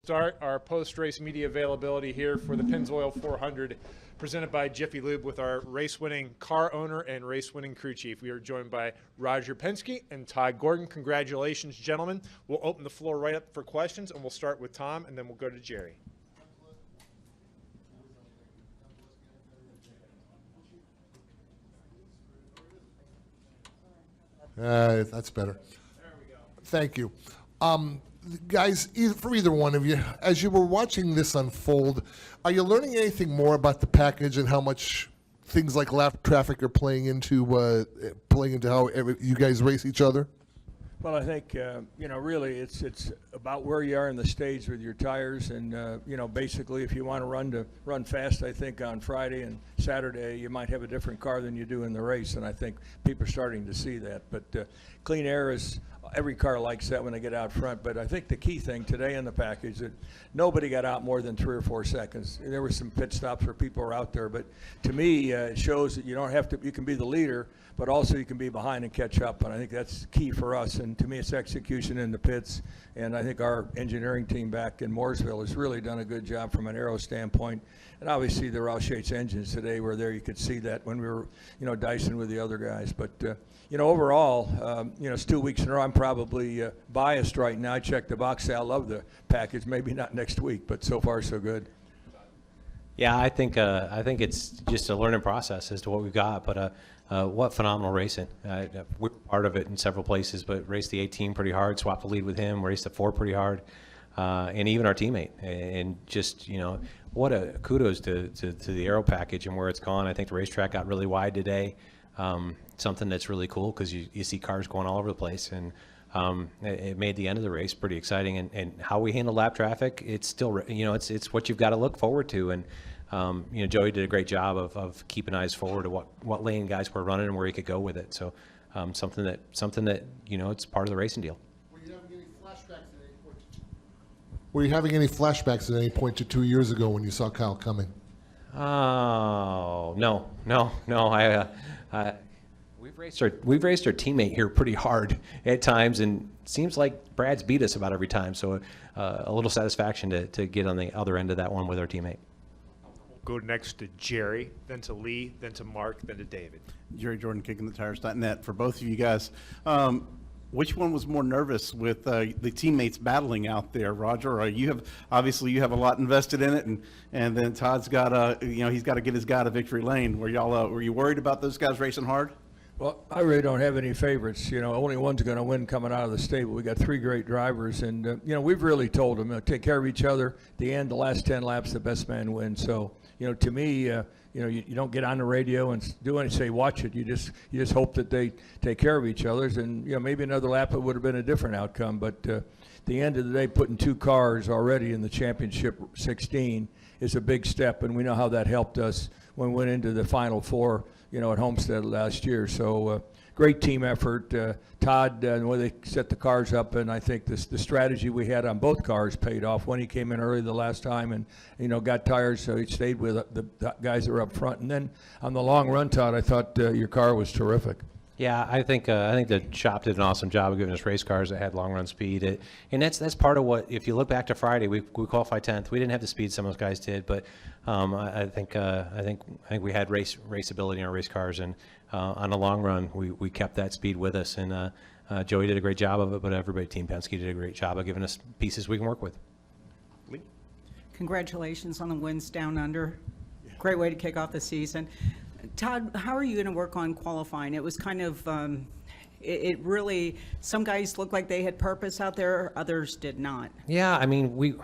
start our post-race media availability here for the Pennzoil 400 presented by Jiffy Lube with our race-winning car owner and race-winning crew chief. We are joined by Roger Penske and Todd Gordon. Congratulations, gentlemen. We'll open the floor right up for questions, and we'll start with Tom, and then we'll go to Jerry. That's better. There we go. Thank you. Guys, for either one of you, as you were watching this unfold, are you learning anything more about the package and how much things like lap traffic are playing into how you guys race each other? Well, I think, really it's about where you are in the stage with your tires. And, basically if you want to run fast, I think on Friday and Saturday, you might have a different car than you do in the race. And I think people are starting to see that. But clean air is, every car likes that when they get out front. But I think the key thing today in the package that nobody got out more than 3 or 4 seconds. There were some pit stops where people were out there. But to me, it shows that you don't have to, you can be the leader, but also you can be behind and catch up. And I think that's key for us. And to me, it's execution in the pits. And I think our engineering team back in Mooresville has really done a good job from an aero standpoint. And obviously the Roush Yates engines today were there. You could see that when we were, dicing with the other guys. But, overall, it's 2 weeks in a row. I'm probably biased right now. I checked the box. Say I love the package. Maybe not next week, but so far so good. Yeah, I think it's just a learning process as to what we've got. But what phenomenal racing! We're part of it in several places, but raced the 18 pretty hard. Swapped the lead with him. Raced the 4 pretty hard, and even our teammate. And just what a kudos to the aero package and where it's gone. I think the racetrack got really wide today. Something that's really cool because you see cars going all over the place, and it made the end of the race pretty exciting. And how we handle lap traffic, it's still it's what you've got to look forward to. And Joey did a great job of keeping eyes forward to what lane guys were running and where he could go with it. So something that it's part of the racing deal. Were you having any flashbacks at any point to 2 years ago when you saw Kyle coming? Oh no. We've raced our teammate here pretty hard at times, and it seems like Brad's beat us about every time. So a little satisfaction to get on the other end of that one with our teammate. We'll go next to Jerry, then to Lee, then to Mark, then to David. Jerry Jordan, KickingTheTires.net. For both of you guys, which one was more nervous with the teammates battling out there, Roger? You have a lot invested in it, and then Todd's got he's got to get his guy to victory lane. Were you worried about those guys racing hard? Well, I really don't have any favorites. Only one's going to win coming out of the stable. We got 3 great drivers, and we've really told them take care of each other. At the end, the last 10 laps, the best man wins. So, to me, you don't get on the radio and do anything. Say watch it. You just hope that they take care of each other's, and maybe another lap it would have been a different outcome. But at the end of the day, putting 2 cars already in the championship 16 is a big step, and we know how that helped us when we went into the Final 4. At Homestead last year. So great team effort. Todd, the way they set the cars up, and I think the strategy we had on both cars paid off. When he came in early the last time and, got tires, so he stayed with the guys that were up front. And then on the long run, Todd, I thought your car was terrific. Yeah, I think the shop did an awesome job of giving us race cars that had long run speed, and that's part of what. If you look back to Friday, we qualified 10th. We didn't have the speed some of those guys did, but I think we had raceability in our race cars, and on the long run, we kept that speed with us. And Joey did a great job of it, but everybody, Team Penske, did a great job of giving us pieces we can work with. Lee? Congratulations on the wins down under. Great way to kick off the season. Todd, how are you going to work on qualifying? It was kind of, it really, some guys looked like they had purpose out there, others did not. Yeah, I mean, we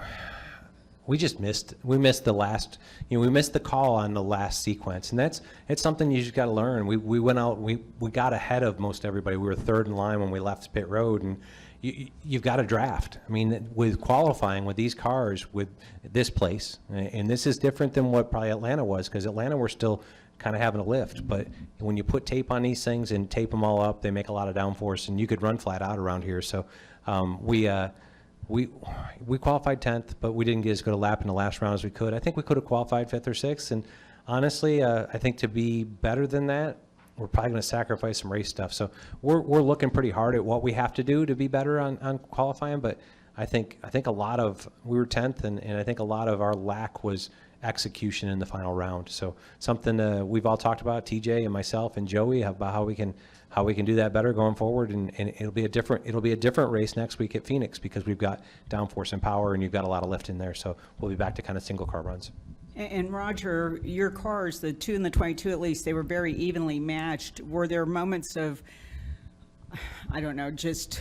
just missed the last, we missed the call on the last sequence, and it's something you just got to learn. We went out, we got ahead of most everybody. We were 3rd in line when we left pit road, and you've got to draft. I mean, with qualifying with these cars, with this place, and this is different than what probably Atlanta was, because Atlanta we're still kind of having a lift, but when you put tape on these things and tape them all up, they make a lot of downforce, and you could run flat out around here. So we qualified 10th, but we didn't get as good a lap in the last round as we could. I think we could have qualified 5th or 6th, and honestly, I think to be better than that, we're probably going to sacrifice some race stuff. So we're looking pretty hard at what we have to do to be better on qualifying, but I think a lot of, we were 10th, and I think a lot of our lack was execution in the final round. So something we've all talked about, TJ and myself and Joey, about how we can do that better going forward, and it'll be a different race next week at Phoenix, because we've got downforce and power, and you've got a lot of lift in there. So we'll be back to kind of single car runs. And Roger, your cars, the 2 and the 22 at least, they were very evenly matched. Were there moments of, I don't know, just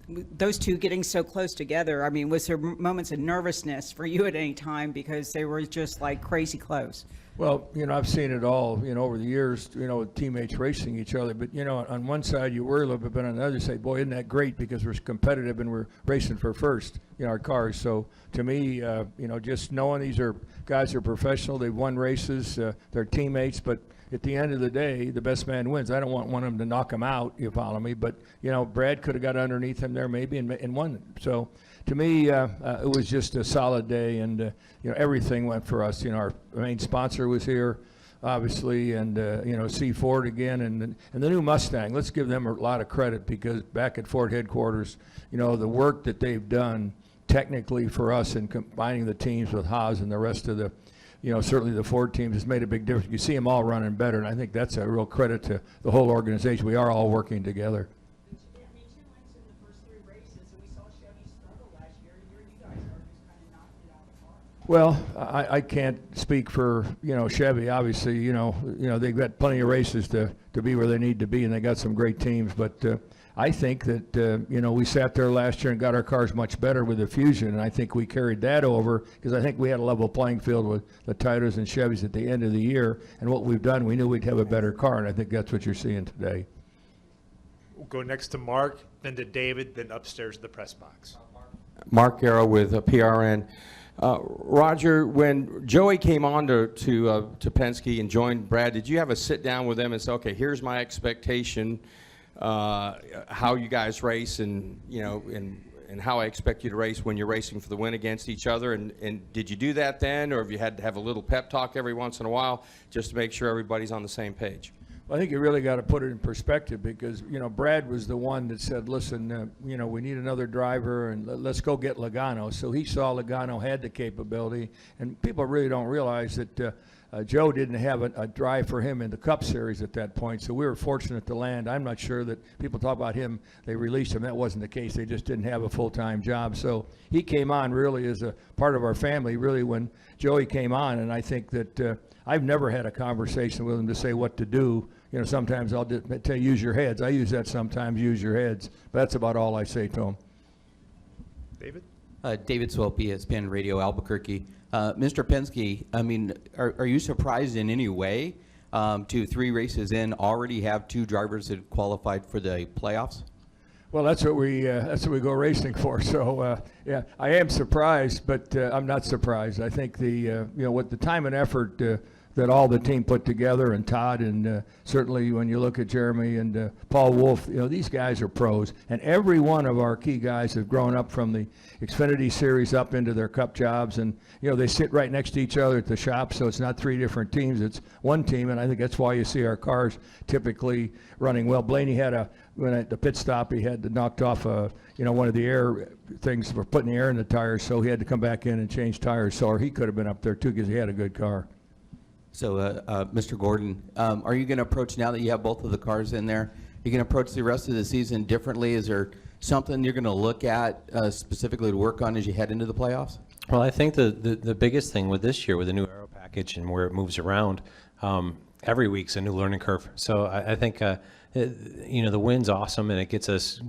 those two getting so close together? I mean, was there moments of nervousness for you at any time because they were just like crazy close? Well, I've seen it all, over the years, with teammates racing each other. But, on one side you worry a little bit, but on the other side, boy, isn't that great, because we're competitive and we're racing for first in our cars. So to me, just knowing these guys are professional, they've won races, they're teammates, but at the end of the day, the best man wins. I don't want one of them to knock him out, you follow me, but, Brad could have got underneath him there maybe and won. So to me, it was just a solid day, and everything went for us. Our main sponsor was here, obviously, and C Ford again, and the new Mustang. Let's give them a lot of credit, because back at Ford headquarters, the work that they've done technically for us in combining the teams with Haas and the rest of the, certainly the Ford teams, has made a big difference. You see them all running better, and I think that's a real credit to the whole organization. We are all working together. Well, I can't speak for, Chevy. Obviously, they've got plenty of races to be where they need to be, and they got some great teams. But I think that, we sat there last year and got our cars much better with the Fusion, and I think we carried that over, because I think we had a level playing field with the Toyotas and Chevys at the end of the year. And what we've done, we knew we'd have a better car, and I think that's what you're seeing today. We'll go next to Mark, then to David, then upstairs to the press box. Mark Garrow with PRN. Roger, when Joey came on to Penske and joined Brad, did you have a sit down with them and say, okay, here's my expectation, how you guys race, and and how I expect you to race when you're racing for the win against each other? And did you do that then, or have you had to have a little pep talk every once in a while just to make sure everybody's on the same page? Well, I think you really got to put it in perspective, because, Brad was the one that said, listen, we need another driver, and let's go get Logano. So he saw Logano had the capability, and people really don't realize that Joe didn't have a drive for him in the Cup Series at that point, so we were fortunate to land. I'm not sure that people talk about him, they released him. That wasn't the case. They just didn't have a full-time job. So he came on really as a part of our family, really, when Joey came on, and I think that I've never had a conversation with him to say what to do. Sometimes I'll just tell you, use your heads. I use that sometimes, use your heads. But that's about all I say to him. David? David Swope, ESPN Radio Albuquerque. Mr. Penske, I mean, are you surprised in any way to 3 races in already have 2 drivers that qualified for the playoffs? Well, that's what we go racing for. So yeah, I am surprised, but I'm not surprised. I think what the time and effort that all the team put together, and Todd, and certainly when you look at Jeremy and Paul Wolf, these guys are pros, and every one of our key guys have grown up from the Xfinity Series up into their Cup jobs, and they sit right next to each other at the shop, so it's not 3 different teams, it's one team, and I think that's why you see our cars typically running well. Blaney had when at the pit stop, he had knocked off one of the air things for putting the air in the tires, so he had to come back in and change tires. So he could have been up there too, because he had a good car. So, Mr. Gordon, are you going to approach, now that you have both of the cars in there, you going to approach the rest of the season differently? Is there something you're going to look at specifically to work on as you head into the playoffs? Well, I think the biggest thing with this year, with the new aero package and where it moves around, every week's a new learning curve. So I think the win's awesome, and it gets us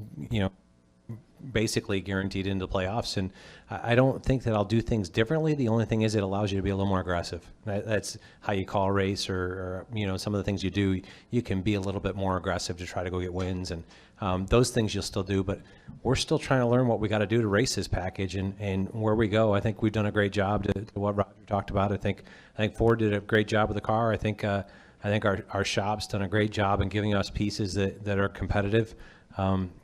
basically guaranteed into the playoffs, and I don't think that I'll do things differently. The only thing is it allows you to be a little more aggressive. That's how you call a race, or some of the things you do, you can be a little bit more aggressive to try to go get wins, and those things you'll still do, but we're still trying to learn what we got to do to race this package, and where we go. I think we've done a great job to what Roger talked about. I think Ford did a great job with the car. I think our shop's done a great job in giving us pieces that are competitive.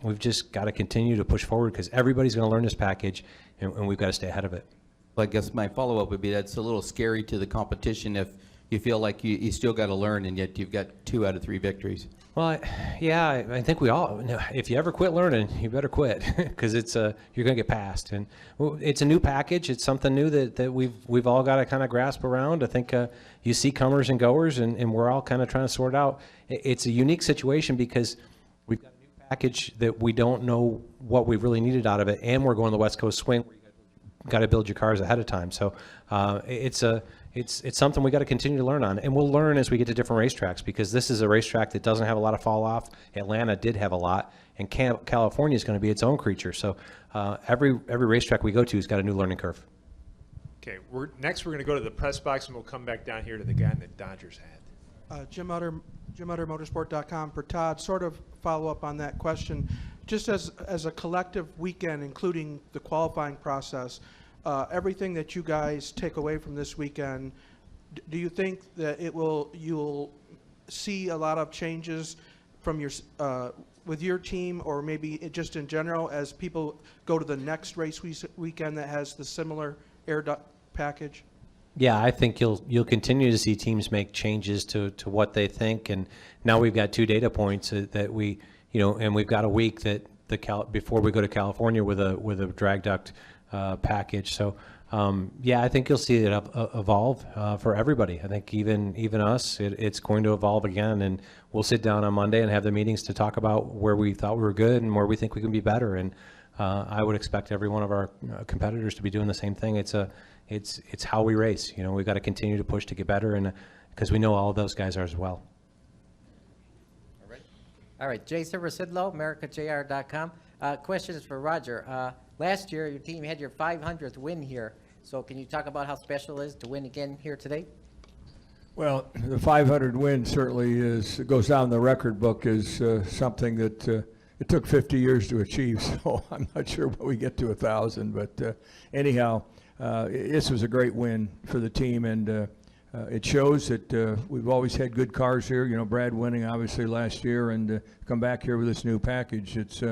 We've just got to continue to push forward, because everybody's going to learn this package, and we've got to stay ahead of it. Well, I guess my follow-up would be that's a little scary to the competition if you feel like you still got to learn, and yet you've got 2 out of 3 victories? Well, I think we all. If you ever quit learning, you better quit because you're going to get past. And it's a new package. It's something new that we've all got to kind of grasp around. I think you see comers and goers, and we're all kind of trying to sort out. It's a unique situation because we've got a new package that we don't know what we really needed out of it, and we're going the West Coast swing where you got to build your cars ahead of time. So it's something we got to continue to learn on, and we'll learn as we get to different racetracks because this is a racetrack that doesn't have a lot of fall off. Atlanta did have a lot, and California is going to be its own creature. So every racetrack we go to has got a new learning curve. Okay, next we're going to go to the press box, and we'll come back down here to the guy in the Dodgers hat. Jim Utter, Motorsport.com. For Todd, sort of follow up on that question. Just as a collective weekend, including the qualifying process, everything that you guys take away from this weekend, do you think that you'll see a lot of changes from with your team, or maybe just in general as people go to the next race weekend that has the similar air package? Yeah, I think you'll continue to see teams make changes to what they think, and now we've got 2 data points that we, and we've got a week that before we go to California with a drag duct package. So I think you'll see it evolve for everybody. I think even us, it's going to evolve again, and we'll sit down on Monday and have the meetings to talk about where we thought we were good and where we think we can be better. And I would expect every one of our competitors to be doing the same thing. It's how we race. We've got to continue to push to get better, and because we know all of those guys are as well. All right, Jay Silver-Sidlow, AmericaJR.com. Question is for Roger. Last year, your team had your 500th win here. So can you talk about how special it is to win again here today? Well, the 500 win certainly goes down in the record book as something that it took 50 years to achieve. So I'm not sure when we get to 1,000. But anyhow, this was a great win for the team, and it shows that we've always had good cars here. Brad winning obviously last year, and come back here with this new package. It's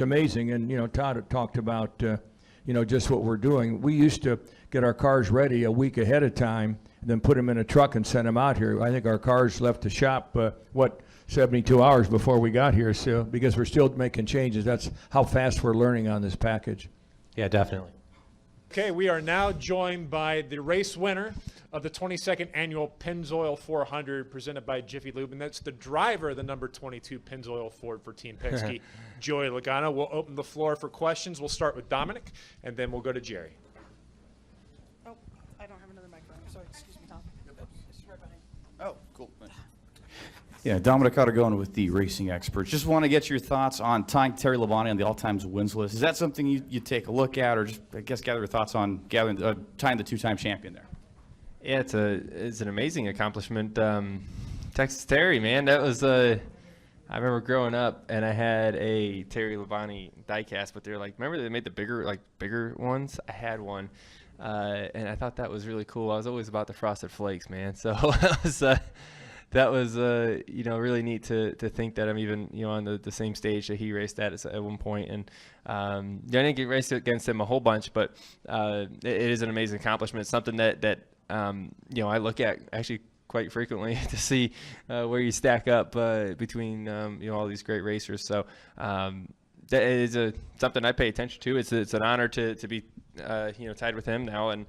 amazing. And Todd had talked about just what we're doing. We used to get our cars ready a week ahead of time, and then put them in a truck and send them out here. I think our cars left the shop 72 hours before we got here. So because we're still making changes, that's how fast we're learning on this package. Yeah, definitely. Okay, we are now joined by the race winner of the 22nd annual Pennzoil 400 presented by Jiffy Lube, and that's the driver of the number 22 Pennzoil Ford for Team Penske, Joey Logano. We'll open the floor for questions. We'll start with Dominic, and then we'll go to Jerry. Oh, I don't have another microphone. Sorry, excuse me, Tom. It's right behind. Oh, cool. Yeah, Dominic Ottagona with the Racing Experts. Just want to get your thoughts on tying Terry Labonte on the all-times wins list. Is that something you take a look at, or just, I guess, gather your thoughts on tying the 2-time champion there? Yeah, it's an amazing accomplishment. Texas Terry, man, that was I remember growing up and I had a Terry Labonte diecast, but they're remember they made the bigger ones? I had one, and I thought that was really cool. I was always about the Frosted Flakes, man. So that was really neat to think that I'm even on the same stage that he raced at one point. And I didn't get raced against him a whole bunch, but it is an amazing accomplishment. It's something that I look at actually quite frequently to see where you stack up between all these great racers. So that is something I pay attention to. It's an honor to be tied with him now, and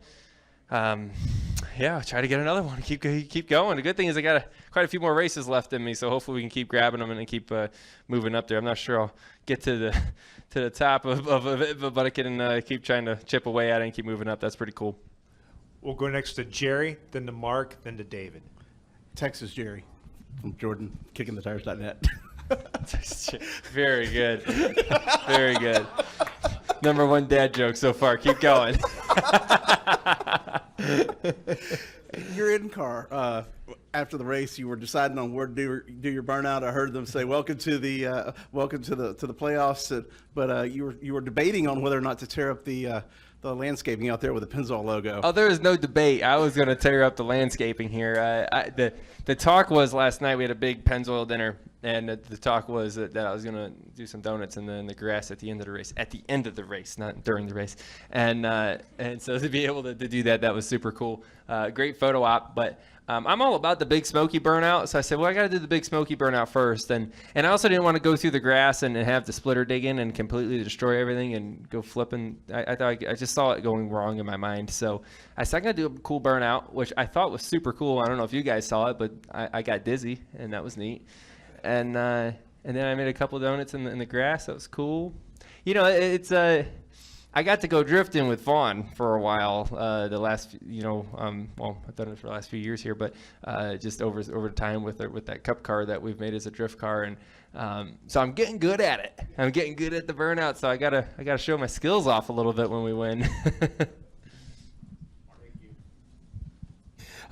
try to get another one. Keep going. The good thing is I got quite a few more races left in me, so hopefully we can keep grabbing them and keep moving up there. I'm not sure I'll get to the top of it, but I can keep trying to chip away at it and keep moving up. That's pretty cool. We'll go next to Jerry, then to Mark, then to David. Texas Jerry from Jordan, kickingthetires.net. Very good. Very good. Number one dad joke so far. Keep going. Your in-car, after the race, you were deciding on where to do your burnout. I heard them say, welcome to the playoffs, but you were debating on whether or not to tear up the landscaping out there with the Pennzoil logo. Oh, there was no debate. I was going to tear up the landscaping here. The talk was last night we had a big Pennzoil dinner, And the talk was that I was going to do some donuts in the grass at the end of the race. At the end of the race, not during the race. And so to be able to do that was super cool. Great photo op. But I'm all about the Big Smoky burnout. So I said, well, I got to do the Big Smoky burnout first. And I also didn't want to go through the grass and have the splitter dig in and completely destroy everything and go flipping. I thought I just saw it going wrong in my mind. So I said, I'm going to do a cool burnout, which I thought was super cool. I don't know if you guys saw it, but I got dizzy, and that was neat. And then I made a couple of donuts in the grass. That was cool. You know, it's I got to go drifting with Vaughn for a while. The last, well, I've done it for the last few years here, but just over time with that Cup car that we've made as a drift car, and so I'm getting good at it. I'm getting good at the burnout. So I gotta show my skills off a little bit when we win.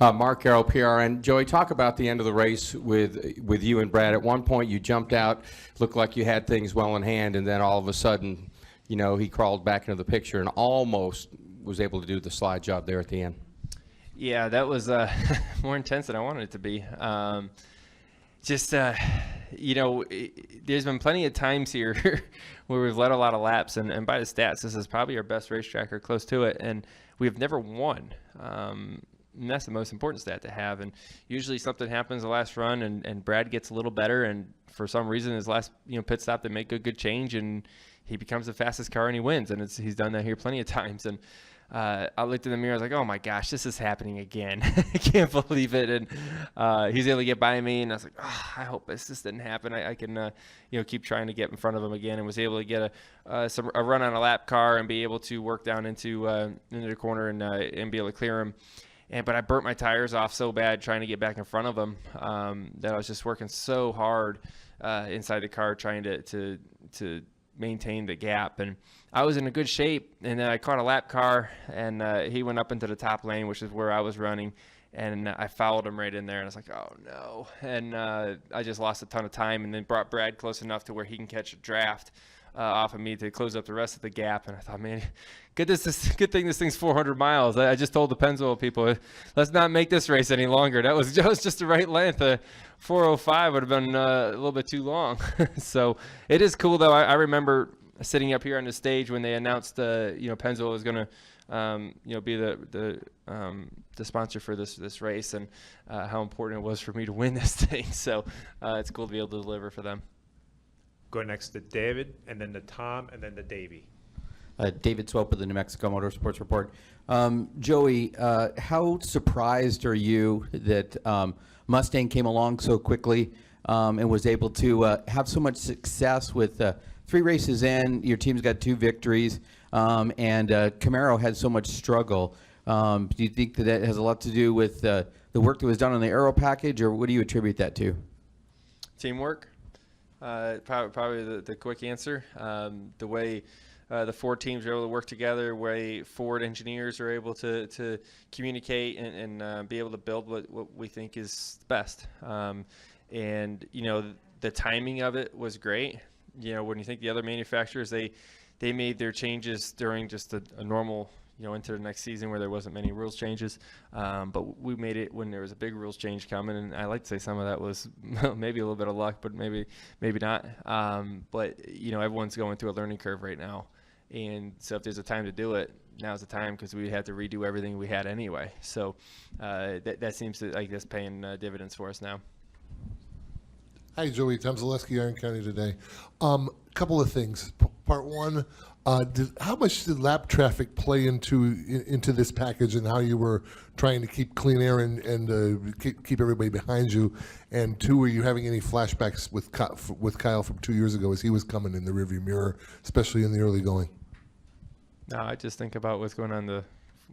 Mark Carroll, PRN. Joey, talk about the end of the race with you and Brad. At one point, you jumped out, looked like you had things well in hand, and then all of a sudden, he crawled back into the picture and almost was able to do the slide job there at the end. Yeah, that was more intense than I wanted it to be. There's been plenty of times here where we've led a lot of laps, and by the stats, this is probably our best racetrack or close to it, and we've never won. And that's the most important stat to have. And usually something happens the last run, and Brad gets a little better, and for some reason his last pit stop they make a good change, and he becomes the fastest car and he wins. And he's done that here plenty of times. And I looked in the mirror, I was like, oh my gosh, this is happening again. I can't believe it. And he's able to get by me, and I was like, oh, I hope this didn't happen. I can keep trying to get in front of him again, and was able to get a run on a lap car and be able to work down into the corner and be able to clear him. But I burnt my tires off so bad trying to get back in front of him that I was just working so hard inside the car trying to maintain the gap. And I was in a good shape, and then I caught a lap car, and he went up into the top lane, which is where I was running, and I fouled him right in there, and I was like, oh no. And I just lost a ton of time, and then brought Brad close enough to where he can catch a draft off of me to close up the rest of the gap. And I thought, man, good thing this thing's 400 miles. I just told the Penske people, let's not make this race any longer. That was just the right length. 405 would have been a little bit too long. So it is cool, though. I remember sitting up here on the stage when they announced Penske was going to be the sponsor for this race, and how important it was for me to win this thing. So it's cool to be able to deliver for them. Go next to David, and then to Tom, and then to Davey. David Swope of the New Mexico Motorsports Report. Joey, how surprised are you that Mustang came along so quickly and was able to have so much success with 3 races in? Your team's got 2 victories, and Camaro had so much struggle. Do you think that has a lot to do with the work that was done on the aero package, or what do you attribute that to? Teamwork. Probably the quick answer. The way the 4 teams are able to work together, way Ford engineers are able to communicate and be able to build what we think is best. And the timing of it was great. When you think the other manufacturers, they made their changes during just a normal into the next season where there wasn't many rules changes. But we made it when there was a big rules change coming, and I like to say some of that was maybe a little bit of luck, but maybe not. But everyone's going through a learning curve right now, and so if there's a time to do it, now's the time, because we had to redo everything we had anyway. So that seems to, I guess, paying dividends for us now. Hi, Joey. Tom Zaleski, Iron County Today. Couple of things. Part one, how much did lap traffic play into this package, and how you were trying to keep clean air and keep everybody behind you? And 2, were you having any flashbacks with Kyle from 2 years ago as he was coming in the rearview mirror, especially in the early going? No, I just think about what's going on the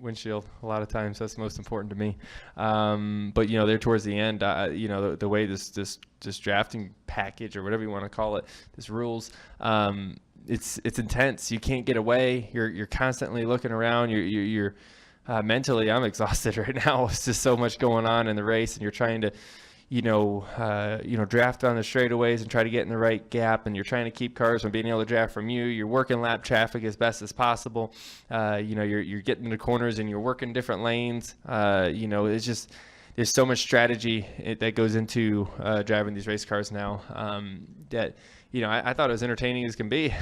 windshield a lot of times. That's most important to me. But there towards the end, the way this drafting package, or whatever you want to call it, this rules, it's intense. You can't get away. You're constantly looking around. You're mentally, I'm exhausted right now. It's just so much going on in the race, and you're trying to draft on the straightaways and try to get in the right gap, and you're trying to keep cars from being able to draft from you. You're working lap traffic as best as possible. You're getting into corners and you're working different lanes. It's just, there's so much strategy that goes into driving these race cars now, that, you know, I thought it was entertaining as can be.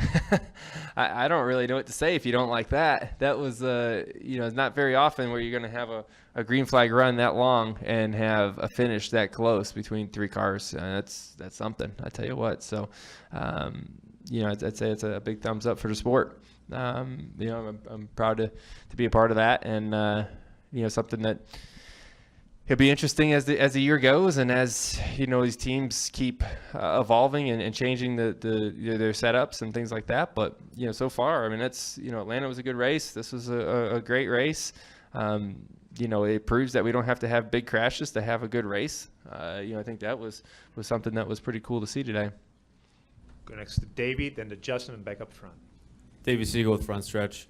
I don't really know what to say if you don't like that. That was, you know, it's not very often where you're going to have a green flag run that long and have a finish that close between 3 cars. That's something, I tell you what. So, you know, I'd say it's a big thumbs up for the sport. You know, I'm proud to be a part of that, and you know, something that it'll be interesting as the year goes, and as, you know, these teams keep evolving and changing their setups and things like that. But, you know, so far, I mean, it's, you know, Atlanta was a good race. This was a great race. You know, it proves that we don't have to have big crashes to have a good race. You know, I think that was something that was pretty cool to see today. Go next to Davey, then to Justin, and back up front. Davey Siegel with Front Stretch.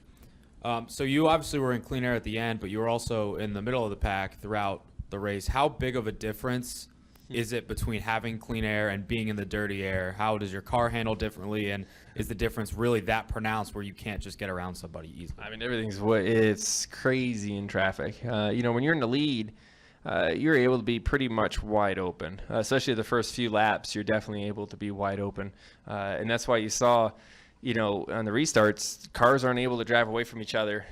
So you obviously were in clean air at the end, but you were also in the middle of the pack throughout the race. How big of a difference is it between having clean air and being in the dirty air? How does your car handle differently, and is the difference really that pronounced where you can't just get around somebody easily? I mean, it's crazy in traffic. You know, when you're in the lead, you're able to be pretty much wide open, especially the first few laps. You're definitely able to be wide open, and that's why you saw, you know, on the restarts, cars aren't able to drive away from each other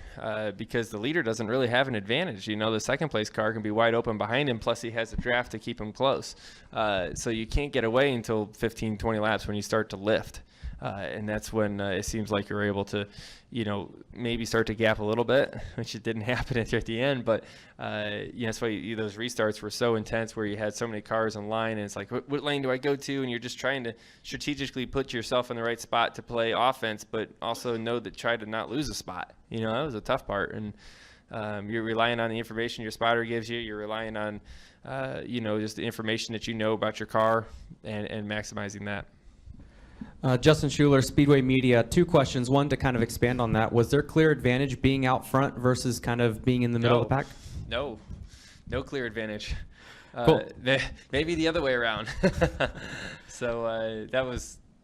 because the leader doesn't really have an advantage. You know, the second place car can be wide open behind him, plus he has a draft to keep him close. So you can't get away until 15, 20 laps when you start to lift. And that's when it seems like you're able to, you know, maybe start to gap a little bit, which it didn't happen at the end. But, you know, that's why those restarts were so intense, where you had so many cars in line, and it's like, what lane do I go to? And you're just trying to strategically put yourself in the right spot to play offense, but also try to not lose a spot. You know, that was a tough part. And you're relying on the information your spotter gives you. You're relying on, you know, just the information that you know about your car, and maximizing that. Justin Schuler, Speedway Media. 2 questions. One, to kind of expand on that. Was there clear advantage being out front versus kind of being in the middle of the pack? No clear advantage. Cool. Maybe the other way around. So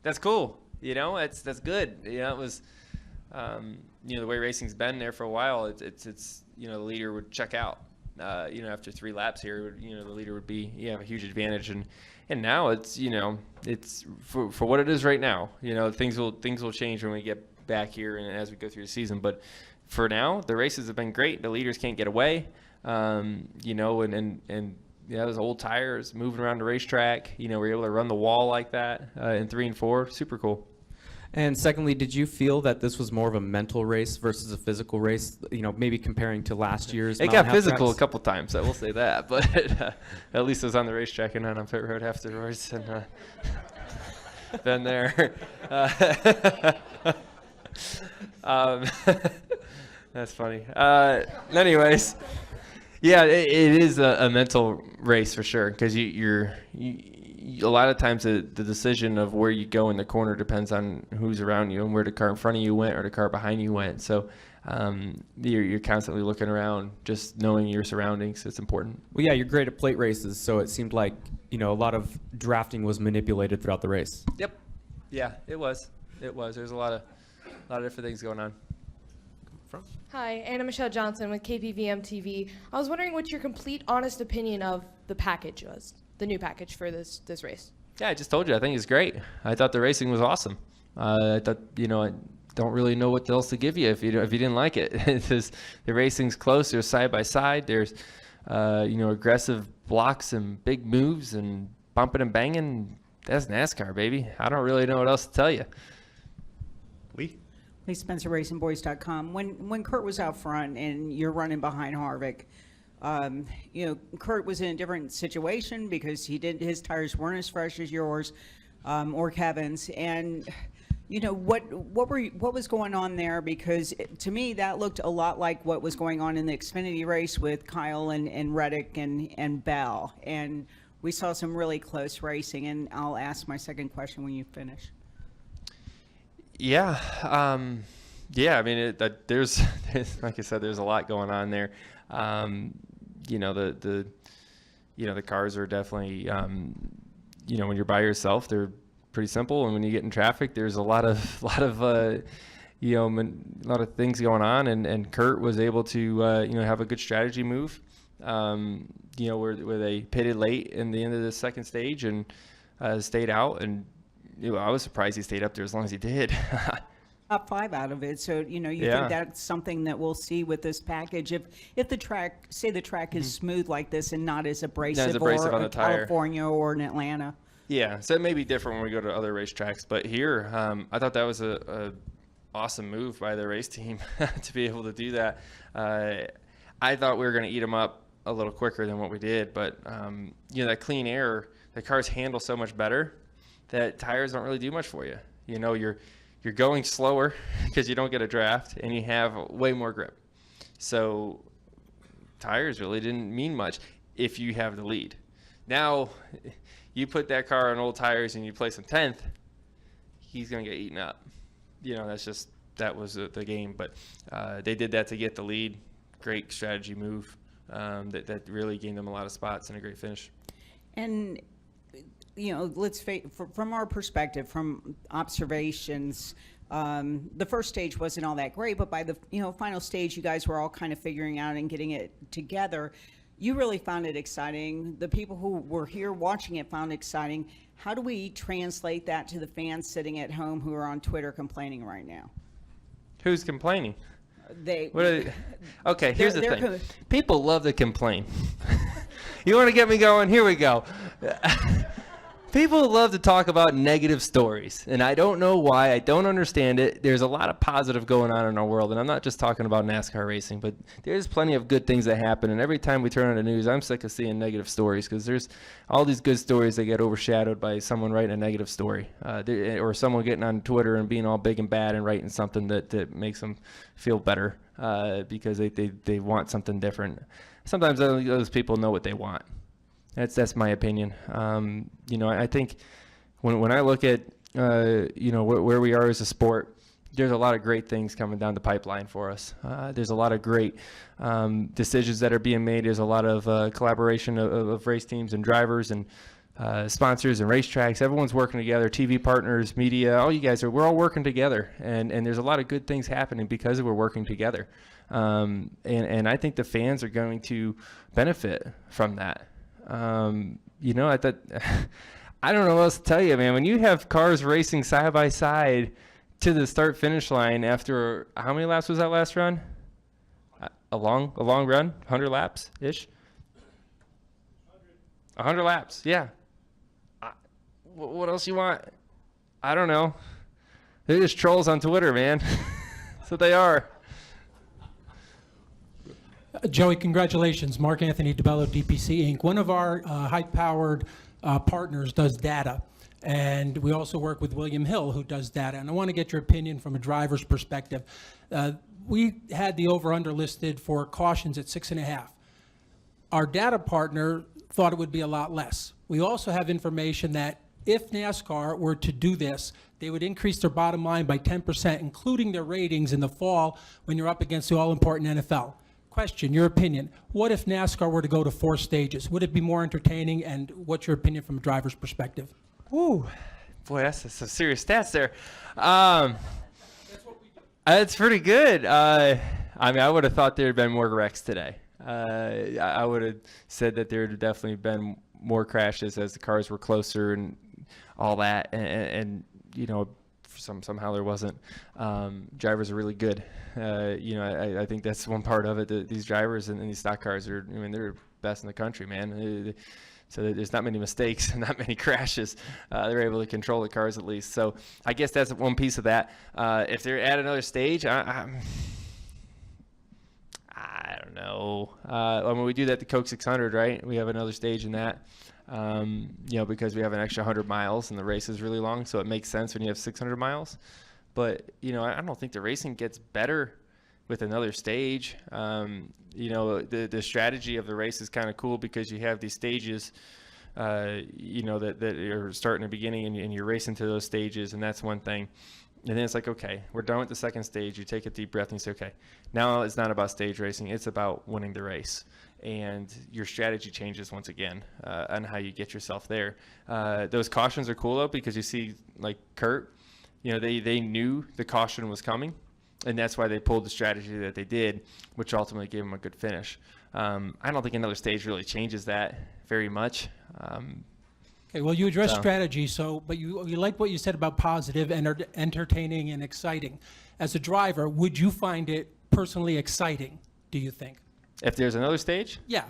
that's cool. You know, that's good. You know, it was, you know, the way racing's been there for a while. It's you know, the leader would check out. You know, after 3 laps here, you know, the leader would have a huge advantage, and now it's, you know, it's for what it is right now. You know, things will change when we get back here and as we go through the season. But for now, the races have been great. The leaders can't get away. You know, and yeah, those old tires moving around the racetrack. You know, we're able to run the wall like that in 3 and 4. Super cool. And secondly, did you feel that this was more of a mental race versus a physical race? You know, maybe comparing to last year's. It got physical a couple times, I will say that. But at least it was on the racetrack and not on pit road afterwards. And been there. That's funny. Anyways, yeah, it is a mental race for sure, because you're a lot of times the decision of where you go in the corner depends on who's around you and where the car in front of you went or the car behind you went. So you're constantly looking around, just knowing your surroundings. It's important. Well, yeah, you're great at plate races, so it seemed like, you know, a lot of drafting was manipulated throughout the race. Yep. Yeah, it was. There's a lot of different things going on. Hi, Anna Michelle Johnson with KPVM TV. I was wondering what your complete, honest opinion of the package was, the new package for this race. Yeah, I just told you. I think it's great. I thought the racing was awesome. I thought, you know, I don't really know what else to give you if you didn't like it. It's just, the racing's close. There's side by side. There's, you know, aggressive blocks and big moves and bumping and banging. That's NASCAR, baby. I don't really know what else to tell you. Lee? Lee Spencer, RacingBoys.com. When Kurt was out front and you're running behind Harvick, you know, Kurt was in a different situation because his tires weren't as fresh as yours or Kevin's. And, you know, what was going on there? Because to me, that looked a lot like what was going on in the Xfinity race with Kyle and Reddick and Bell. And we saw some really close racing. And I'll ask my second question when you finish. Yeah. Yeah. I mean, there's like I said, there's a lot going on there. You know, the cars are definitely, you know, when you're by yourself, they're pretty simple. And when you get in traffic, there's a lot of you know, a lot of things going on. And Kurt was able to, you know, have a good strategy move. Where they pitted late in the end of the second stage and stayed out. And I was surprised he stayed up there as long as he did. Top 5 out of it. So, you think that's something that we'll see with this package. If the track, say the track is smooth like this and not as abrasive, on or the in tire. California or in Atlanta. Yeah, so it may be different when we go to other racetracks. But here, I thought that was a awesome move by the race team to be able to do that. I thought we were going to eat them up a little quicker than what we did. But, that clean air, the cars handle so much better that tires don't really do much for you. You're going slower because you don't get a draft, and you have way more grip. So tires really didn't mean much if you have the lead. Now, you put that car on old tires and you place him 10th, he's going to get eaten up. That was the game. But they did that to get the lead. Great strategy move that really gained them a lot of spots and a great finish. And let's face, from our perspective, from observations, the first stage wasn't all that great, but by the final stage, you guys were all kind of figuring out and getting it together. You really found it exciting. The people who were here watching it found it exciting. How do we translate that to the fans sitting at home who are on Twitter complaining right now? Who's complaining? They. Okay, here's the thing. People love to complain. You want to get me going? Here we go. People love to talk about negative stories, and I don't know why. I don't understand it. There's a lot of positive going on in our world, and I'm not just talking about NASCAR racing, but there's plenty of good things that happen, and every time we turn on the news, I'm sick of seeing negative stories because there's all these good stories that get overshadowed by someone writing a negative story or someone getting on Twitter and being all big and bad and writing something that makes them feel better because they want something different. Sometimes those people know what they want. That's my opinion. I think when I look at where we are as a sport, there's a lot of great things coming down the pipeline for us. There's a lot of great decisions that are being made. There's a lot of collaboration of race teams and drivers and sponsors and racetracks. Everyone's working together. TV partners, media, all you guys we're all working together. And there's a lot of good things happening because we're working together. And I think the fans are going to benefit from that. I thought, I don't know what else to tell you, man. When you have cars racing side by side to the start finish line after how many laps was that last run? A long run, 100 laps ish. 100 laps, yeah. What else you want? I don't know. They're just trolls on Twitter, man. That's what they are. Joey, congratulations. Mark Anthony DeBello, DPC Inc. One of our high-powered partners does data, and we also work with William Hill, who does data. And I want to get your opinion from a driver's perspective. We had the over-under listed for cautions at 6.5. Our data partner thought it would be a lot less. We also have information that if NASCAR were to do this, they would increase their bottom line by 10%, including their ratings in the fall when you're up against the all-important NFL. Question, your opinion. What if NASCAR were to go to 4 stages? Would it be more entertaining, and what's your opinion from a driver's perspective? Ooh, boy, that's some serious stats there. It's pretty good. I would have thought there had been more wrecks today. I would have said that there had definitely been more crashes as the cars were closer and all that. And somehow there wasn't. Drivers are really good. I think that's one part of it. These drivers and these stock cars they're best in the country, man. So there's not many mistakes and not many crashes. They're able to control the cars at least. So I guess that's one piece of that. If they're at another stage, I don't know. We do that at the Coke 600, right? We have another stage in that. Because we have an extra 100 miles and the race is really long, so it makes sense when you have 600 miles. But, I don't think the racing gets better with another stage. The strategy of the race is kind of cool because you have these stages, that are starting at the beginning and you're racing to those stages, and that's one thing. And then it's like, okay, we're done with the second stage. You take a deep breath and you say, okay, now it's not about stage racing. It's about winning the race. And your strategy changes once again on how you get yourself there. Those cautions are cool, though, because you see, like Kurt, they knew the caution was coming. And that's why they pulled the strategy that they did, which ultimately gave them a good finish. I don't think another stage really changes that very much. Okay, well, you addressed So- strategy, but you like what you said about positive and entertaining and exciting. As a driver, would you find it personally exciting, do you think? If there's another stage, Yeah.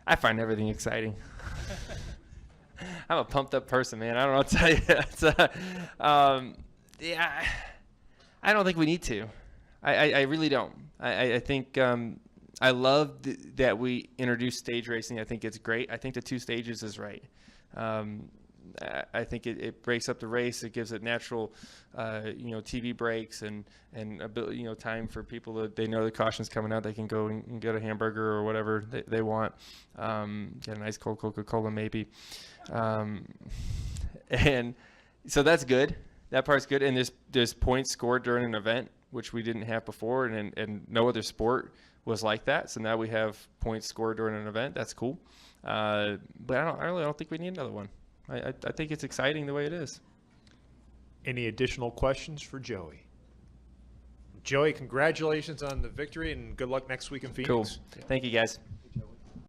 I find everything exciting. I'm a pumped up person, man. I don't know what to tell you. Yeah, I don't think we need to. I really don't. I think I love that we introduced stage racing. I think it's great. I think the 2 stages is right. I think it breaks up the race. It gives it natural, TV breaks and time for people that they know the caution's coming out. They can go and get a hamburger or whatever they want. Get a nice cold Coca-Cola maybe. And so that's good. That part's good. And there's points scored during an event, which we didn't have before, and no other sport was like that. So now we have points scored during an event. That's cool. But I really don't think we need another one. I think it's exciting the way it is. Any additional questions for Joey? Joey, congratulations on the victory and good luck next week in Phoenix. Cool. Thank you, guys.